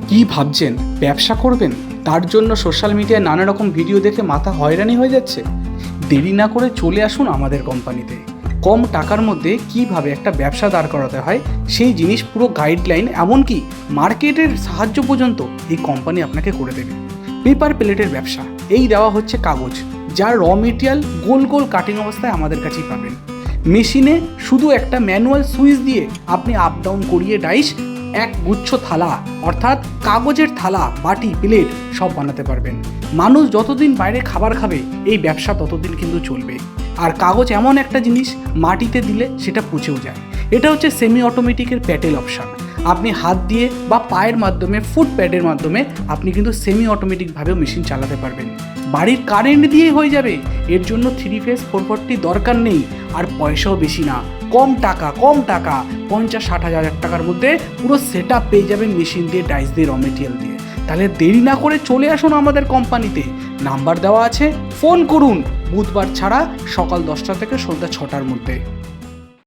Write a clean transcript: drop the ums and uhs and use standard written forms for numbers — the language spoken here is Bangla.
কি ভাবছেন ব্যবসা করবেন? তার জন্য সোশ্যাল মিডিয়ায় নানা রকম ভিডিও দেখে মাথা হয়রানি হয়ে যাচ্ছে? দেরি না করে চলে আসুন আমাদের কোম্পানিতে। কম টাকার মধ্যে কিভাবে একটা ব্যবসা দাঁড় করাতে হয় সেই জিনিস পুরো গাইডলাইন, এমনকি মার্কেটের সাহায্য পর্যন্ত এই কোম্পানি আপনাকে করে দেবে। পেপার প্লেটের ব্যবসা, এই দেওয়া হচ্ছে কাগজ, যার র মেটেরিয়াল গোল গোল কাটিং অবস্থায় আমাদের কাছেই পাবেন। মেশিনে শুধু একটা ম্যানুয়াল সুইচ দিয়ে আপনি আপ ডাউন করিয়ে ডাইস এক গুচ্ছ থালা, অর্থাৎ কাগজের থালা, বাটি, প্লেট সব বানাতে পারবেন। মানুষ যতদিন বাইরে খাবার খাবে এই ব্যবসা ততদিন কিন্তু চলবে। আর কাগজ এমন একটা জিনিস, মাটিতে দিলে সেটা পচেও যায়। এটা হচ্ছে সেমি অটোমেটিকের প্যাটেল অপশান। আপনি হাত দিয়ে বা পায়ের মাধ্যমে, ফুট প্যাডের মাধ্যমে আপনি কিন্তু সেমি অটোমেটিকভাবেও মেশিন চালাতে পারবেন। বাড়ির কারেন্ট দিয়েই হয়ে যাবে। এর জন্য 3 ফেজ 440 দরকার নেই, আর পয়সাও বেশি না। কম টাকা 50-60 হাজার টাকার মধ্যে পুরো সেট আপ পেয়ে যাবেন মেশিন দিয়ে, ডাইস দিয়ে, র মেটেরিয়াল দিয়ে। তাহলে দেরি না করে চলে আসুন আমাদের কোম্পানিতে। নাম্বার দেওয়া আছে, ফোন করুন। বুধবার ছাড়া সকাল 10টা থেকে সন্ধ্যা 6টার মধ্যে।